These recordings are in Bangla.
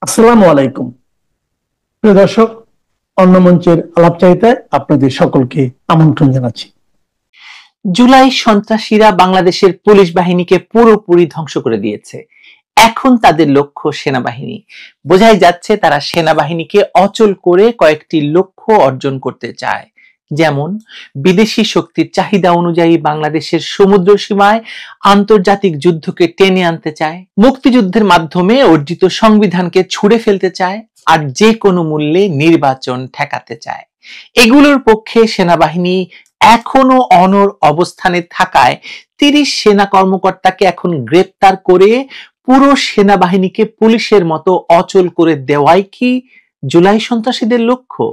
আসসালামু আলাইকুম। প্রিয় দর্শক, অন্য মঞ্চের আলাপচারিতায় আপনাদের সকলকে আমন্ত্রণ জানাচ্ছি। জুলাই সন্ত্রাসীরা বাংলাদেশের পুলিশ বাহিনীকে পুরোপুরি ধ্বংস করে দিয়েছে। এখন তাদের লক্ষ্য সেনাবাহিনী। বোঝাই যাচ্ছে তারা সেনাবাহিনীকে অচল করে কয়েকটি লক্ষ্য অর্জন করতে চায়। যেমন বিদেশি শক্তির চাহিদা অনুযায়ী বাংলাদেশের সমুদ্র সীমায় আন্তর্জাতিক যুদ্ধকে টেনে আনতে চায়, মুক্তিযুদ্ধের মাধ্যমে অর্জিত সংবিধানকে ছুঁড়ে ফেলতে চায়, আর যে কোনো মূল্যে নির্বাচন ঠেকাতে চায়। এগুলোর পক্ষে সেনাবাহিনী এখনো অনড় অবস্থানে থাকায় ৩০ সেনা কর্মকর্তাকে এখন গ্রেপ্তার করে পুরো সেনাবাহিনীকে পুলিশের মতো অচল করে দেওয়াই কি জুলাই সন্ত্রাসীদের লক্ষ্য?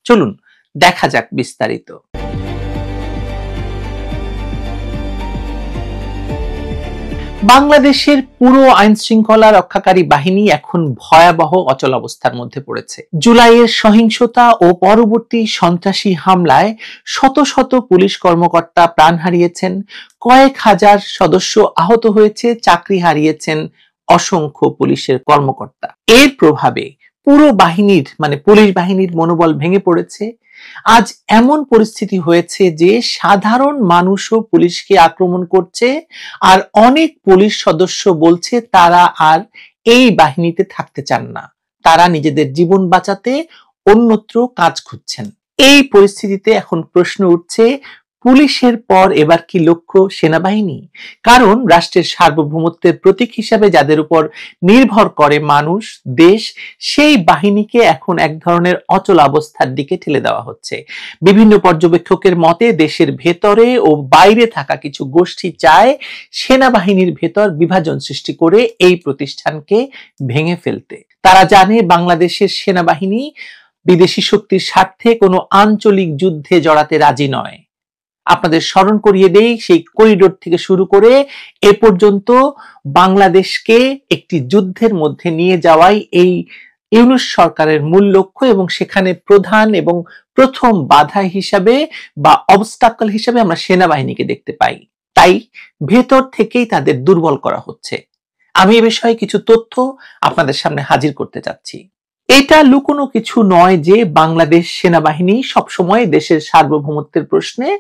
চলুন দেখা যাক বিস্তারিত। বাংলাদেশের পুরো আইন শৃঙ্খলা রক্ষাকারী বাহিনী এখন ভয়াবহ অচল অবস্থার মধ্যে পড়েছে। জুলাইয়ের সহিংসতা ও পরবর্তী সন্ত্রাসী হামলায় শত শত পুলিশ কর্মকর্তা প্রাণ হারিয়েছেন, কয়েক হাজার সদস্য আহত হয়েছে, চাকরি হারিয়েছেন অসংখ্য পুলিশের কর্মকর্তা। এর প্রভাবে পুরো বাহিনীর পুলিশ বাহিনীর মনোবল ভেঙে পড়েছে। আজ এমন পরিস্থিতি হয়েছে যে সাধারণ মানুষও পুলিশকে আক্রমণ করছে, আর অনেক পুলিশ সদস্য বলছে তারা আর এই বাহিনীতে থাকতে চান না, তারা নিজেদের জীবন বাঁচাতে অন্যত্র কাজ খুঁজছেন। এই পরিস্থিতিতে এখন প্রশ্ন উঠছে, পুলিশের পর এবার কি লক্ষ্য সেনাবাহিনী? কারণ রাষ্ট্রের সার্বভৌমত্বের প্রতীক হিসাবে যাদের উপর নির্ভর করে মানুষ, দেশ, সেই বাহিনীকে এখন এক ধরনের অচল অবস্থার দিকে ঠেলে দেওয়া হচ্ছে। বিভিন্ন পর্যবেক্ষকের মতে দেশের ভেতরে ও বাইরে থাকা কিছু গোষ্ঠী চায় সেনাবাহিনীর ভেতর বিভাজন সৃষ্টি করে এই প্রতিষ্ঠানকে ভেঙে ফেলতে। তারা জানে বাংলাদেশের সেনাবাহিনী বিদেশি শক্তির স্বার্থে কোনো আঞ্চলিক যুদ্ধে জড়াতে রাজি নয়। আপনাদের স্মরণ করিয়ে দেই, সেই করিডোর থেকে শুরু করে এ পর্যন্ত বাংলাদেশকে একটি যুদ্ধের মধ্যে নিয়ে যাওয়াই এই ইউনূস সরকারের মূল লক্ষ্য, এবং সেখানে প্রধান এবং প্রথম বাধা হিসাবে বা অবস্টাকল হিসাবে আমরা সেনাবাহিনীকে দেখতে পাই। তাই ভেতর থেকেই তাদের দুর্বল করা হচ্ছে। আমি এ বিষয়ে কিছু তথ্য আপনাদের সামনে হাজির করতে চাচ্ছি। এটা লুকোনো কিছু নয় যে বাংলাদেশ সেনাবাহিনী সবসময় দেশের সার্বভৌমত্বের প্রশ্নে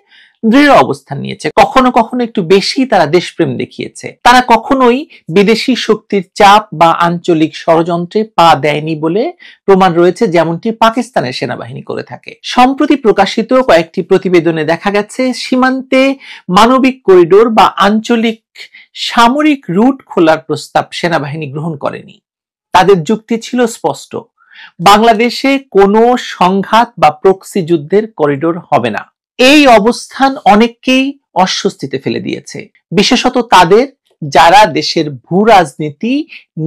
দৃঢ় অবস্থান নিয়েছে। কখনো কখনো একটু বেশি তারা দেশপ্রেম দেখিয়েছে। তারা কখনোই বিদেশি শক্তির চাপ বা আঞ্চলিক ষড়যন্ত্রে পা দেয়নি বলে প্রমাণ রয়েছে, যেমনটি পাকিস্তানের সেনাবাহিনী করে থাকে। সম্প্রতি প্রকাশিত কয়েকটি প্রতিবেদনে দেখা গেছে সীমান্তে মানবিক করিডোর বা আঞ্চলিক সামরিক রুট খোলার প্রস্তাব সেনাবাহিনী গ্রহণ করেনি। তাদের যুক্তি ছিল স্পষ্ট, বাংলাদেশে কোনো সংঘাত বা প্রক্সি যুদ্ধের করিডোর হবে না। এই অবস্থান অনেককেই অস্বস্তিতে ফেলে দিয়েছে, বিশেষত তাদের যারা দেশের ভূ রাজনীতি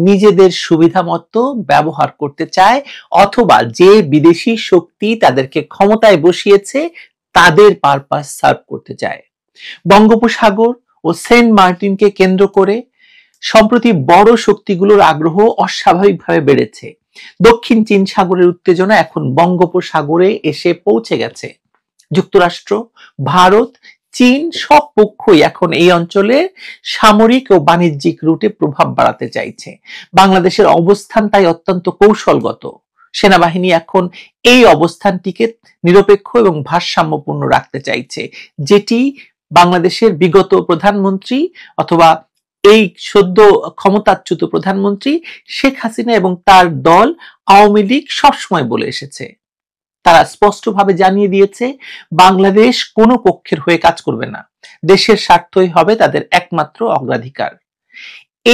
নিজেদের সুবিধা মতো ব্যবহার করতে চায়, অথবা যে বিদেশি শক্তি তাদেরকে ক্ষমতায় বসিয়েছে তাদের পারপাস সার্ভ করতে চায়। বঙ্গোপসাগর ও সেন্ট মার্টিনকে কেন্দ্র করে সম্প্রতি বড় শক্তিগুলোর আগ্রহ অস্বাভাবিকভাবে বেড়েছে। দক্ষিণ চীন সাগরের উত্তেজনা এখন বঙ্গোপসাগরে এসে পৌঁছে গেছে। যুক্তরাষ্ট্র, ভারত, চীন সব পক্ষই এখন এই অঞ্চলে সামরিক ও বাণিজ্যিক রুটে প্রভাব বাড়াতে চাইছে। বাংলাদেশের অবস্থান তাই অত্যন্ত কৌশলগত। সেনাবাহিনী এখন এই অবস্থানটিকে নিরপেক্ষ এবং ভারসাম্যপূর্ণ রাখতে চাইছে, যেটি বাংলাদেশের বিগত প্রধানমন্ত্রী অথবা এই সদ্য ক্ষমতাচ্যুত প্রধানমন্ত্রী শেখ হাসিনা এবং তার দল আওয়ামী লীগ সবসময় বলে এসেছে। তারা স্পষ্টভাবে জানিয়ে দিয়েছে বাংলাদেশ কোনো পক্ষের হয়ে কাজ করবে না, দেশের স্বার্থই হবে তাদের একমাত্র অগ্রাধিকার।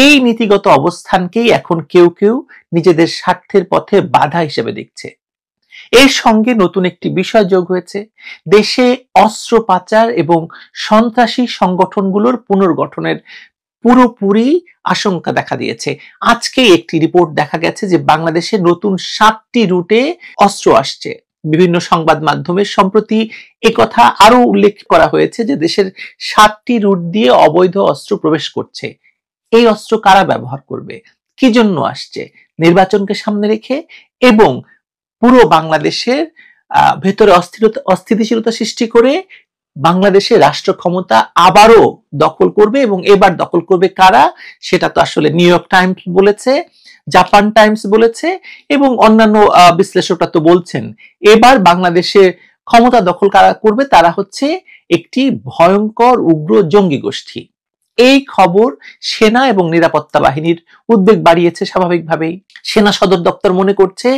এই নীতিগত অবস্থানকেই এখন কেউ কেউ নিজেদের স্বার্থের পথে বাধা হিসেবে দেখছে। এর সঙ্গে নতুন একটি বিষয় যোগ হয়েছে, দেশে অস্ত্র পাচার এবং সন্ত্রাসী সংগঠনগুলোর পুনর্গঠনের পুরোপুরি আশঙ্কা দেখা দিয়েছে। আজকে একটি রিপোর্ট দেখা গেছে যে বাংলাদেশে নতুন 7টি রুটে অস্ত্র আসছে। বিভিন্ন সংবাদ মাধ্যমে সম্প্রতি একথা আরো উল্লেখ করা হয়েছে যে দেশের 7টি রুট দিয়ে অবৈধ অস্ত্র প্রবেশ করছে। এই অস্ত্র কারা ব্যবহার করবে, কি জন্য আসছে? নির্বাচনকে সামনে রেখে এবং পুরো বাংলাদেশের ভেতরে অস্থিতিশীলতা সৃষ্টি করে বাংলাদেশের রাষ্ট্র ক্ষমতা আবারও দখল করবে। এবং এবার দখল করবে কারা, সেটা তো আসলে নিউ ইয়র্ক টাইমস বলেছে জাপান টাইমস বলেছে এবং অন্যান্য বিশ্লেষকরা তো বলছেন এবার বাংলাদেশে ক্ষমতা দখল কারা করবে তারা হচ্ছে একটি ভয়ঙ্কর উগ্র জঙ্গি গোষ্ঠী। এই খবর সেনা এবং নিরাপত্তা বাহিনীর উদ্বেগ বাড়িয়েছে স্বাভাবিকভাবেই। সেনা সদর দপ্তর মনে করছে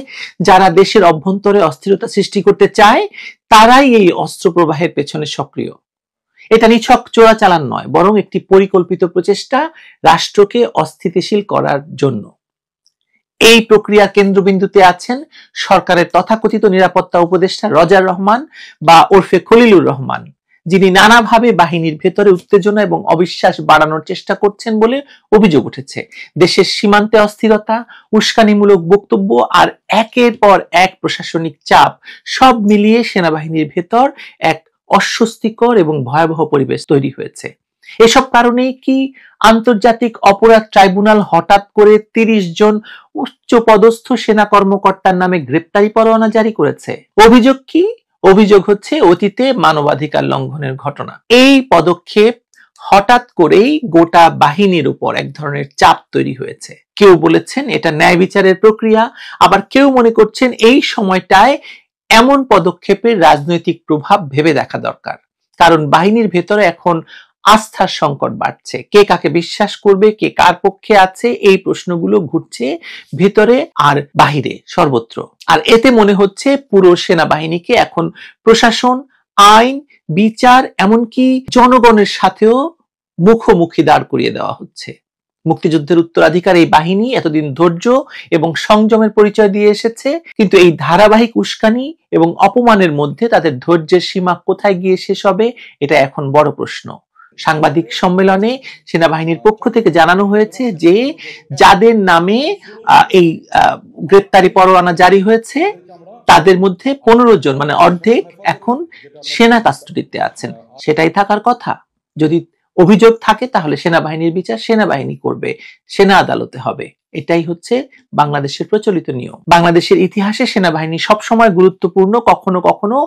যারা দেশের অভ্যন্তরে অস্থিরতা সৃষ্টি করতে চায় তারাই এই অস্ত্র প্রবাহের পেছনে সক্রিয়। এটা নিছক চোরাচালান নয়, বরং একটি পরিকল্পিত প্রচেষ্টা রাষ্ট্রকে অস্থিতিশীল করার জন্য। এই প্রক্রিয়ার কেন্দ্রবিন্দুতে আছেন সরকারের তথাকথিত নিরাপত্তা উপদেষ্টা রজার রহমান বা ওরফে খলিলুর রহমান, যিনি নানাভাবে বাহিনীর ভেতরে উত্তেজনা এবং অবিশ্বাস বাড়ানোর চেষ্টা করছেন বলে অভিযোগ উঠেছে। দেশের সীমান্তে অস্থিরতা, উস্কানিমূলক বক্তব্য আর একের পর এক প্রশাসনিক চাপ সব মিলিয়ে সেনাবাহিনীর ভেতর এক অস্বস্তিকর এবং ভয়াবহ পরিবেশ তৈরি হয়েছে। এসব কারণেই কি আন্তর্জাতিক অপরাধ ট্রাইব্যুনাল হঠাৎ করে ৩০ জন উচ্চপদস্থ সেনা কর্মকর্তার নামে গ্রেপ্তারি পরোয়ানা জারি করেছে? অভিযোগ কি? অভিযোগ হচ্ছে অতীতে মানবাধিকার লঙ্ঘনের ঘটনা। এই পদক্ষেপ হঠাৎ করেই গোটা বাহিনীর উপর এক ধরনের চাপ তৈরি হয়েছে। কেউ বলেছেন এটা ন্যায় বিচারের প্রক্রিয়া, আবার কেউ মনে করছেন এই সময়টায় এমন পদক্ষেপের রাজনৈতিক প্রভাব ভেবে দেখা দরকার। কারণ বাহিনীর ভেতরে এখন আস্থার সংকট বাড়ছে। কে কাকে বিশ্বাস করবে, কে কার পক্ষে আছে, এই প্রশ্নগুলো ঘুরছে ভেতরে আর বাহিরে সর্বত্র। আর এতে মনে হচ্ছে পুরো সেনাবাহিনীকে এখন প্রশাসন, আইন, বিচার, এমনকি জনগণের সাথেও মুখোমুখি দাঁড় করিয়ে দেওয়া হচ্ছে। মুক্তিযুদ্ধের উত্তরাধিকার এই বাহিনী এতদিন ধৈর্য এবং সংযমের পরিচয় দিয়ে এসেছে, কিন্তু এই ধারাবাহিক উস্কানি এবং অপমানের মধ্যে তাদের ধৈর্যের সীমা কোথায় গিয়ে শেষ হবে, এটা এখন বড় প্রশ্ন। সাংবাদিক সম্মেলনে সেনাবাহিনীর পক্ষ থেকে জানানো হয়েছে যে যাদের নামে এই গ্রেপ্তারি পরোয়ানা জারি হয়েছে তাদের মধ্যে 15 জন, মানে অর্ধেক, এখন সেনা কাস্টডিতে আছেন। সেটাই থাকার কথা। যদি অভিযোগ থাকে তাহলে সেনাবাহিনীর বিচার সেনাবাহিনী করবে, সেনা আদালতে হবে। এটাই হচ্ছে বাংলাদেশের প্রচলিত নিয়ম। বাংলাদেশের ইতিহাসে সেনাবাহিনী সবসময় গুরুত্বপূর্ণ, কখনো কখনো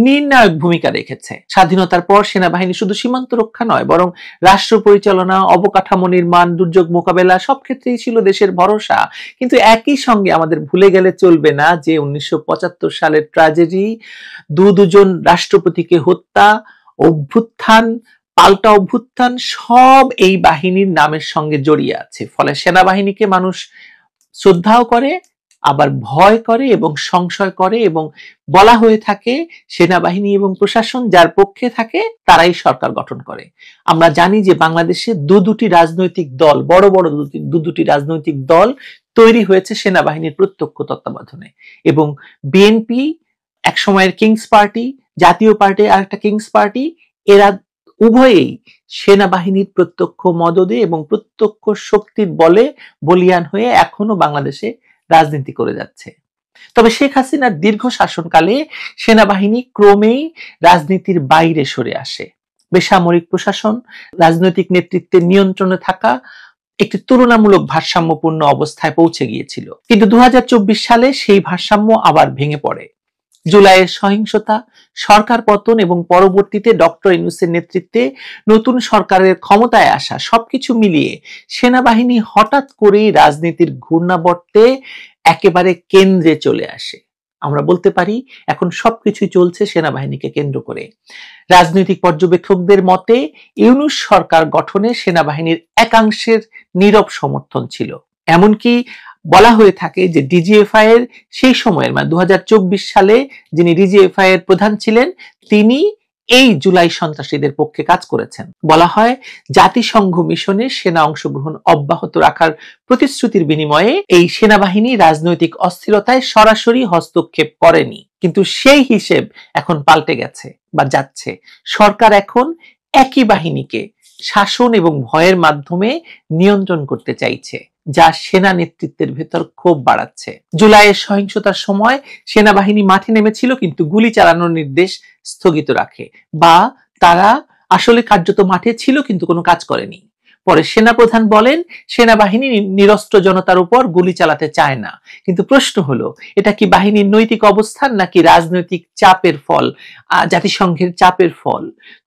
নির্ণায়ক ভূমিকা রেখেছে। স্বাধীনতার পর সেনাবাহিনী শুধু সীমান্ত রক্ষা নয়, বরং রাষ্ট্র পরিচালনা, অবকাঠামো নির্মাণ, দুর্যোগ মোকাবেলা সব ক্ষেত্রেই ছিল দেশের ভরসা। কিন্তু একই সঙ্গে আমাদের ভুলে গেলে চলবে না যে 1975 সালের ট্র্যাজেডি, দুজন রাষ্ট্রপতিকে হত্যা, অভ্যুত্থান, পাল্টা অভ্যুত্থান সব এই বাহিনীর নামের সঙ্গে জড়িয়ে আছে। ফলে সেনাবাহিনীকে মানুষ শ্রদ্ধাও করে, আবার ভয় করে এবং সংশয় করে, এবং বলা হয়ে থাকে সেনাবাহিনী এবং প্রশাসন যার পক্ষে থাকে তারাই সরকার গঠন করে। আমরা জানি যে বাংলাদেশে দুটি রাজনৈতিক দল, বড় বড় দুটি রাজনৈতিক দল তৈরি হয়েছে সেনাবাহিনীর প্রত্যক্ষ তত্ত্বাবধানে, এবং বিএনপি এক সময়ের কিংস পার্টি, জাতীয় পার্টি আর একটা কিংস পার্টি, এরা উভয়েই সেনাবাহিনীর প্রত্যক্ষ মদদে এবং প্রত্যক্ষ শক্তির বলে বলিয়ান হয়ে এখনো বাংলাদেশে রাজনীতি করে যাচ্ছে। তবে শেখ হাসিনার দীর্ঘ শাসনকালে সেনাবাহিনী ক্রমেই রাজনীতির বাইরে সরে আসে। বেসামরিক প্রশাসন রাজনৈতিক নেতৃত্বের নিয়ন্ত্রণে থাকা একটি তুলনামূলক ভারসাম্যপূর্ণ অবস্থায় পৌঁছে গিয়েছিল। কিন্তু 2024 সালে সেই ভারসাম্য আবার ভেঙে পড়ে। জুলাইয়ের সহিংসতা, সরকার পতন এবং পরবর্তীতে ডক্টর ইউনূসের নেতৃত্বে নতুন সরকারের ক্ষমতায় আসা সবকিছু মিলিয়ে সেনাবাহিনী হঠাৎ করেই রাজনীতির ঘূর্ণাবর্তে একেবারে কেন্দ্রে চলে আসে। আমরা বলতে পারি এখন সবকিছুই চলছে সেনাবাহিনীকে কেন্দ্র করে। রাজনৈতিক পর্যবেক্ষকদের মতে ইউনূস সরকার গঠনে সেনাবাহিনীর একাংশের নীরব সমর্থন ছিল। এমনকি বলা হয়ে থাকে যে ডিজিএফআই এর সেই সময়ের, মানে 2024 সালে যিনি ডিজিএফআই এর প্রধান ছিলেন, তিনি এই জুলাই সন্ত্রাসীদের পক্ষে কাজ করেছেন। বলা হয় জাতিসংঘ মিশনে সেনা অংশগ্রহণ অব্যাহত রাখার প্রতিশ্রুতির বিনিময়ে এই সেনাবাহিনী রাজনৈতিক অস্থিরতায় সরাসরি হস্তক্ষেপ করেনি। কিন্তু সেই হিসেব এখন পাল্টে গেছে বা যাচ্ছে। সরকার এখন একই বাহিনীকে শাসন এবং ভয়ের মাধ্যমে নিয়ন্ত্রণ করতে চাইছে, যা সেনা নেতৃত্বের ভেতর ক্ষোভ বাড়াচ্ছে। জুলাইয়ের সহিংসতার সময় সেনাবাহিনী মাঠে নেমেছিল, কিন্তু গুলি চালানোর নির্দেশ স্থগিত রাখে, বা তারা আসলে কার্যত মাঠে ছিল কিন্তু কোনো কাজ করেনি। পরে সেনাপ্রধান বলেন সেনাবাহিনী নিরস্ত্র জনতার উপর গুলি চালাতে চায় না। কিন্তু প্রশ্ন হলো, এটা কি বাহিনীর নৈতিক অবস্থান নাকি রাজনৈতিক চাপের ফল, জাতিসংঘের চাপের ফল?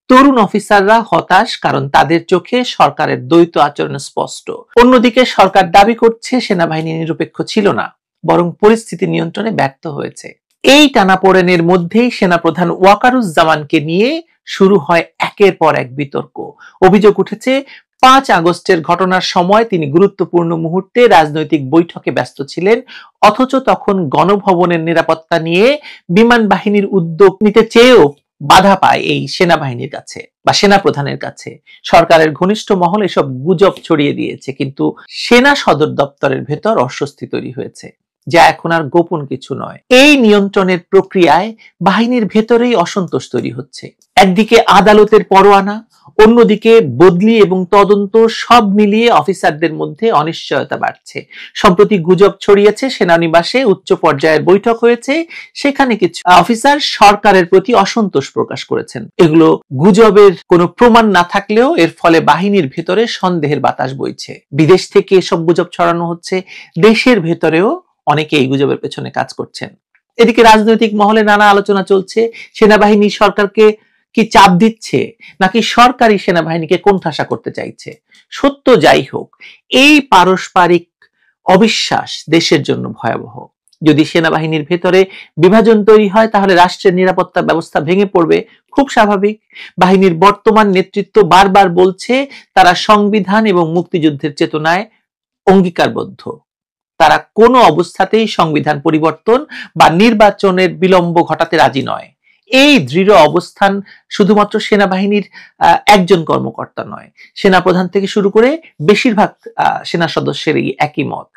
তরুণ অফিসাররা হতাশ, কারণ তাদের চোখে সরকারের দ্বৈত আচরণ স্পষ্ট। অন্যদিকে সরকার দাবি করছে সেনাবাহিনী নিরপেক্ষ ছিল না, বরং পরিস্থিতি নিয়ন্ত্রণে ব্যর্থ হয়েছে। এই টানাপোড়েনের মধ্যেই সেনাপ্রধান ওয়াকারুজ্জামানকে নিয়ে শুরু হয় একের পর এক বিতর্ক। অভিযোগ উঠেছে 5 আগস্টের ঘটনার সময় তিনি গুরুত্বপূর্ণ মুহূর্তে রাজনৈতিক বৈঠকে ব্যস্ত ছিলেন, অথচ তখন গণভবনের নিরাপত্তা নিয়ে বিমান বাহিনীর উদ্যোগ নিতে চেয়েও বাধা পায় এই সেনাবাহিনীর কাছে বা সেনাপ্রধানের কাছে। সরকারের ঘনিষ্ঠ মহল এসব গুজব ছড়িয়ে দিয়েছে, কিন্তু সেনা সদর দপ্তরের ভেতর অস্বস্তি তৈরি হয়েছে, যা এখন আর গোপন কিছু নয়। এই নিয়ন্ত্রণের প্রক্রিয়ায় বাহিনীর ভেতরেই অসন্তোষ তৈরি হচ্ছে। একদিকে আদালতের পরোয়ানা, অন্যদিকে বদলি এবং তদন্ত, সব মিলিয়ে অফিসারদের মধ্যে অনিশ্চয়তা বাড়ছে। সম্প্রতি গুজব ছড়িয়েছে সেনানিবাসে উচ্চ পর্যায়ের বৈঠক হয়েছে, সেখানে কিছু অফিসার সরকারের প্রতি অসন্তোষ প্রকাশ করেছেন। এগুলো গুজবের কোনো প্রমাণ না থাকলেও এর ফলে বাহিনীর ভেতরে সন্দেহের বাতাস বইছে। বিদেশ থেকে এসব গুজব ছড়ানো হচ্ছে, দেশের ভেতরেও অনেকে এই গুজবের পেছনে কাজ করছেন। এদিকে রাজনৈতিক মহলে নানা আলোচনা চলছে। সেনাবাহিনী সরকারকে কি চাপ দিচ্ছে, নাকি সরকারি সেনাবাহিনীকে কোণঠাসা করতে চাইছে? সত্য যাই হোক, এই পারস্পরিক অবিশ্বাস দেশের জন্য ভয়াবহ। যদি সেনাবাহিনীর ভেতরে বিভাজন তৈরি হয়, তাহলে রাষ্ট্রের নিরাপত্তা ব্যবস্থা ভেঙে পড়বে। খুব স্বাভাবিক। বাহিনীর বর্তমান নেতৃত্ব বারবার বলছে তারা সংবিধান এবং মুক্তিযুদ্ধের চেতনায় অঙ্গীকারবদ্ধ। তারা কোনো অবস্থাতেই সংবিধান পরিবর্তন বা নির্বাচনের বিলম্ব ঘটাতে রাজি নয়। এই দৃঢ় অবস্থান শুধুমাত্র সেনাবাহিনীর একজন কর্মকর্তা নয়, সেনাপ্রধান থেকে শুরু করে বেশিরভাগ সেনা সদস্যেরই একই মত।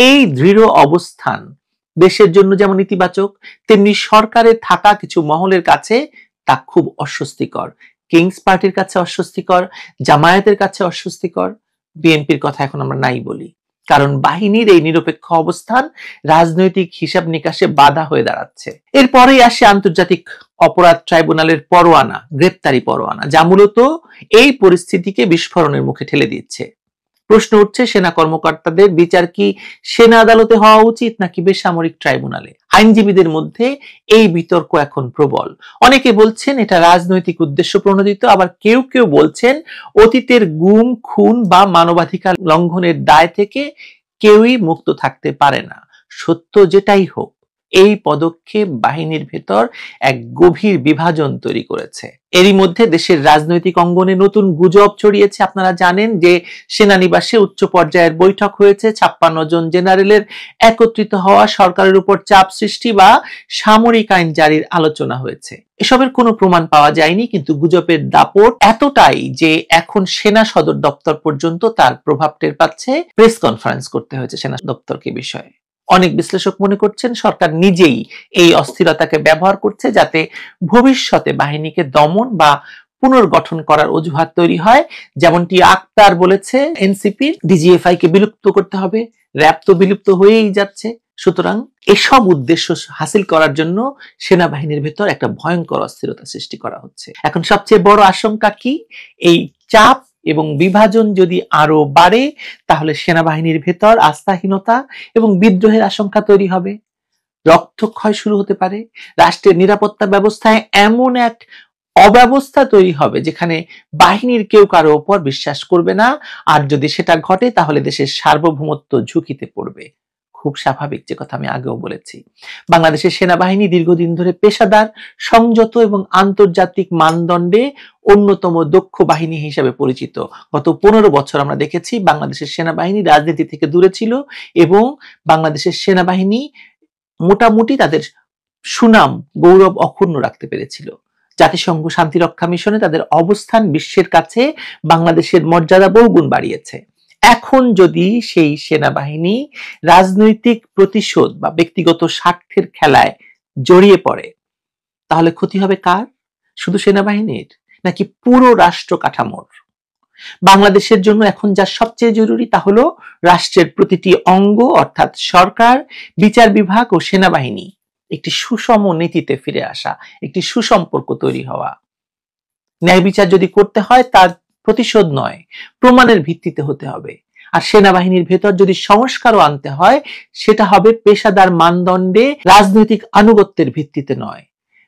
এই দৃঢ় অবস্থান দেশের জন্য যেমন ইতিবাচক, তেমনি সরকারে থাকা কিছু মহলের কাছে তা খুব অস্বস্তিকর। কিংস পার্টির কাছে অস্বস্তিকর, জামায়াতের কাছে অস্বস্তিকর, বিএনপির কথা এখন আমরা নাই বলি, কারণ বাহিনীর এই নিরপেক্ষ অবস্থান রাজনৈতিক হিসাব নিকাশে বাধা হয়ে দাঁড়াচ্ছে। এরপরেই আসে আন্তর্জাতিক অপরাধ ট্রাইব্যুনালের পরোয়ানা, গ্রেপ্তারি পরোয়ানা, যা মূলত এই পরিস্থিতিকে বিস্ফোরণের মুখে ঠেলে দিচ্ছে। প্রশ্ন উঠছে, সেনা কর্মকর্তাদের বিচার কি সেনা আদালতে হওয়া উচিত নাকি বেসামরিক ট্রাইব্যুনালে? আইনজীবীদের মধ্যে এই বিতর্ক এখন প্রবল। অনেকে বলছেন এটা রাজনৈতিক উদ্দেশ্য প্রণোদিত, আবার কেউ কেউ বলছেন অতীতের গুম, খুন বা মানবাধিকার লঙ্ঘনের দায় থেকে কেউই মুক্ত থাকতে পারে না। সত্য যেটাই হোক, এই পদক্ষেপ বাহিনীর ভেতর এক গভীর বিভাজন তৈরি করেছে। এরই মধ্যে দেশের রাজনৈতিক অঙ্গনে নতুন গুজব ছড়িয়েছে। আপনারা জানেন যে সেনানিবাসে উচ্চ পর্যায়ের বৈঠক হয়েছে, 56 জন জেনারেলের একত্রিত হওয়া, সরকারের উপর চাপ সৃষ্টি বা সামরিক আইন জারির আলোচনা হয়েছে। এসবের কোনো প্রমাণ পাওয়া যায়নি, কিন্তু গুজবের দাপট এতটাই যে এখন সেনা সদর দপ্তর পর্যন্ত তার প্রভাব টের পাচ্ছে। প্রেস কনফারেন্স করতে হয়েছে সেনা দপ্তরকে বিষয়ে। অনেক বিশ্লেষক মনে করছেন সরকার নিজেই এই অস্থিরতাকে ব্যবহার করছে, যাতে ভবিষ্যতে বাহিনীকে দমন বা পুনর্গঠন করার অজুহাত তৈরি হয়। যেমনটি আক্তার বলেছে, এনসিপি ডিজিএফআই কে বিলুপ্ত করতে হবে, র‍্যাব তো বিলুপ্ত হয়েই যাচ্ছে। সুতরাং এসব উদ্দেশ্য হাসিল করার জন্য সেনাবাহিনীর ভেতর একটা ভয়ঙ্কর অস্থিরতা সৃষ্টি করা হচ্ছে। এখন সবচেয়ে বড় আশঙ্কা কি? এই চাপ এবং বিভাজন যদি আরো বাড়ে, তাহলে সেনাবাহিনীর ভেতর আস্থাহীনতা এবং বিদ্রোহের আশঙ্কা তৈরি হবে, রক্তক্ষয় শুরু হতে পারে, রাষ্ট্রের নিরাপত্তা ব্যবস্থায় এমন এক অব্যবস্থা তৈরি হবে যেখানে বাহিনীর কেউ কারো উপর বিশ্বাস করবে না, আর যদি সেটা ঘটে তাহলে দেশের সার্বভৌমত্ব ঝুঁকিতে পড়বে। খুব স্বাভাবিক, যে কথা আমি আগেও বলেছি। বাংলাদেশের সেনাবাহিনী দীর্ঘদিন ধরে পেশাদার, সংযত এবং আন্তর্জাতিক মানদণ্ডে অন্যতম দক্ষ বাহিনী হিসেবে পরিচিত। গত 15 বছর আমরা দেখেছি বাংলাদেশের সেনাবাহিনী রাজনীতি থেকে দূরে ছিল এবং বাংলাদেশের সেনাবাহিনী মোটামুটি তাদের সুনাম, গৌরব অক্ষুণ্ণ রাখতে পেরেছিল। জাতিসংঘ শান্তিরক্ষা মিশনে তাদের অবস্থান বিশ্বের কাছে বাংলাদেশের মর্যাদা বহুগুণ বাড়িয়েছে। এখন যদি সেই সেনাবাহিনী রাজনৈতিক প্রতিশোধ বা ব্যক্তিগত স্বার্থের খেলায় জড়িয়ে পড়ে, তাহলে ক্ষতি হবে কার? শুধু সেনাবাহিনীর নাকি পুরো রাষ্ট্র কাঠামোর? বাংলাদেশের জন্য এখন যা সবচেয়ে জরুরি তা হলো রাষ্ট্রের প্রতিটি অঙ্গ অর্থাৎ সরকার, বিচার বিভাগ ও সেনাবাহিনী একটি সুষম নীতিতে ফিরে আসা, একটি সুসম্পর্ক তৈরি হওয়া। ন্যায় বিচার যদি করতে হয়, তার প্রতিশোধ নয়, প্রমাণের ভিত্তিতে হতে হবে। আর সেনাবাহিনীর ভেতর যদি সংস্কারও আনতে হয়, সেটা হবে পেশাদার মানদণ্ডে, রাজনৈতিক আনুগত্যের ভিত্তিতে নয়।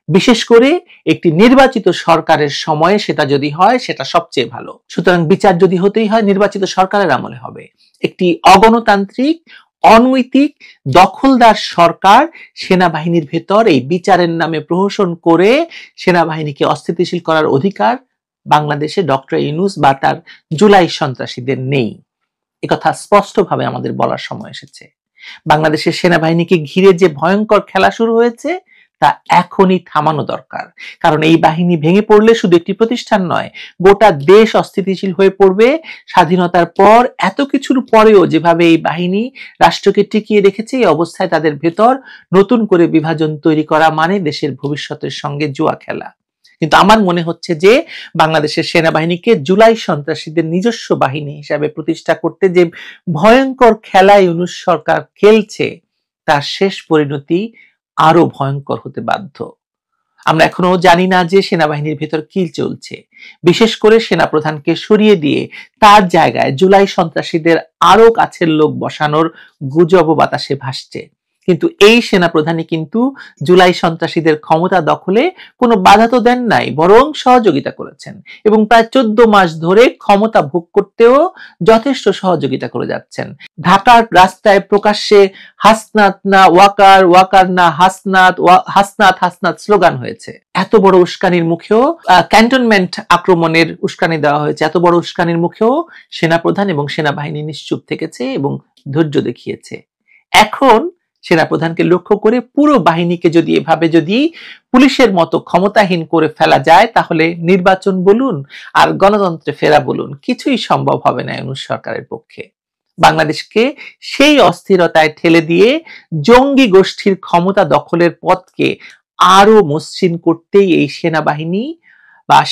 বিশেষ করে একটি নির্বাচিত সরকারের সময়ে সেটা যদি হয়, সেটা সবচেয়ে ভালো। সুতরাং বিচার যদি হতেই হয়, নির্বাচিত সরকারের আমলে হবে। একটি অগণতান্ত্রিক, অনৈতিক, দখলদার সরকার সেনাবাহিনীর ভেতর এই বিচারের নামে প্রহসন করে সেনাবাহিনীকে অস্থিতিশীল করার অধিকার বাংলাদেশে ডক্টর ইউনূস বা তার জুলাই সন্ত্রাসীদের নেই। একথা স্পষ্টভাবে আমাদের বলার সময় এসেছে। বাংলাদেশের সেনাবাহিনীকে ঘিরে যে ভয়ঙ্কর খেলা শুরু হয়েছে, তা এখনই থামানো দরকার। কারণ এই বাহিনী ভেঙে পড়লে শুধু একটি প্রতিষ্ঠান নয়, গোটা দেশ অস্থিতিশীল হয়ে পড়বে। স্বাধীনতার পর এত কিছুর পরেও যেভাবে এই বাহিনী রাষ্ট্রকে টিকিয়ে রেখেছে, এই অবস্থায় তাদের ভেতর নতুন করে বিভাজন তৈরি করা মানে দেশের ভবিষ্যতের সঙ্গে জুয়া খেলা। কিন্তু আমার মনে হচ্ছে যে বাংলাদেশের সেনাবাহিনীকে জুলাই সন্ত্রাসীদের নিজস্ব বাহিনী হিসাবে প্রতিষ্ঠা করতে যে ভয়ঙ্কর খেলা ইউনূস সরকার খেলছে, তার শেষ পরিণতি আরো ভয়ঙ্কর হতে বাধ্য। আমরা এখনো জানি না যে সেনাবাহিনীর ভেতর কি চলছে। বিশেষ করে সেনাপ্রধানকে সরিয়ে দিয়ে তার জায়গায় জুলাই সন্ত্রাসীদের আরো কাছের লোক বসানোর গুজব বাতাসে ভাসছে। কিন্তু এই সেনাপ্রধানই কিন্তু জুলাই সন্ত্রাসীদের ক্ষমতা দখলে কোনো বাধা তো দেন নাই, বরং সহযোগিতা করেছেন এবং প্রায় 14 মাস ধরে ক্ষমতা ভোগ করতেও যথেষ্ট সহযোগিতা করে যাচ্ছেন। ঢাকার রাস্তায় প্রকাশ্যে হাসনাত না ওয়াকার, ওয়াকার না হাসনাত, হাসনাত হাসনাত স্লোগান হয়েছে। এত বড় উস্কানির মুখেও, ক্যান্টনমেন্ট আক্রমণের উস্কানি দেওয়া হয়েছে, এত বড় উস্কানির মুখেও সেনাপ্রধান এবং সেনাবাহিনী নিশ্চুপ থেকেছে এবং ধৈর্য দেখিয়েছে। এখন সেনাপ্রধানকে লক্ষ্য করে পুরো বাহিনীকে যদি এভাবে পুলিশের মতো ক্ষমতাহীন করে ফেলা যায়, তাহলে নির্বাচন বলুন আর গণতন্ত্রে ফেরা বলুন, কিছুই সম্ভব হবে না ইউনূস সরকারের পক্ষে। বাংলাদেশকে সেই অস্থিরতায় ঠেলে দিয়ে জঙ্গি গোষ্ঠীর ক্ষমতা দখলের পথকে আরো মসৃণ করতেই এই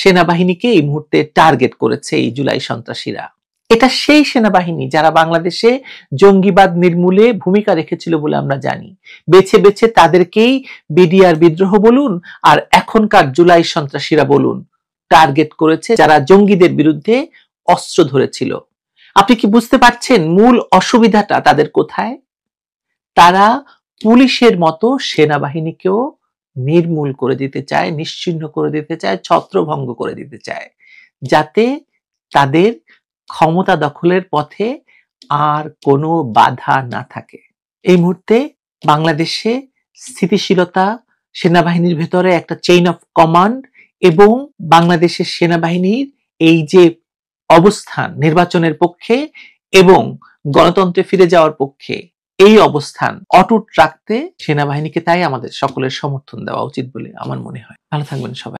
সেনাবাহিনীকে এই মুহূর্তে টার্গেট করেছে এই জুলাই সন্ত্রাসীরা। এটা সেই সেনাবাহিনী যারা বাংলাদেশে জঙ্গিবাদ নির্মূলে ভূমিকা রেখেছিল বলে আমরা জানি। বেছে বেছে তাদেরকেই বিডিআর বিদ্রোহ বলুন আর এখনকার জুলাই সন্ত্রাসীরা বলুন টার্গেট করেছে, যারা জঙ্গিদের বিরুদ্ধে অস্ত্র ধরেছিল। আপনি কি বুঝতে পারছেন মূল অসুবিধাটা তাদের কোথায়? তারা পুলিশের মতো সেনাবাহিনীকেও নির্মূল করে দিতে চায়, নিশ্চিহ্ন করে দিতে চায়, ছত্রভঙ্গ করে দিতে চায়, যাতে তাদের ক্ষমতা দখলের পথে আর কোনো বাধা না থাকে। এই মুহূর্তে বাংলাদেশে স্থিতিশীলতা, সেনাবাহিনীর ভেতরে একটা চেইন অফ কমান্ড এবং বাংলাদেশের সেনাবাহিনীর এই যে অবস্থান নির্বাচনের পক্ষে এবং গণতন্ত্রে ফিরে যাওয়ার পক্ষে, এই অবস্থান অটুট রাখতে সেনাবাহিনীকে তাই আমাদের সকলের সমর্থন দেওয়া উচিত বলে আমার মনে হয়। ভালো থাকবেন সবাই।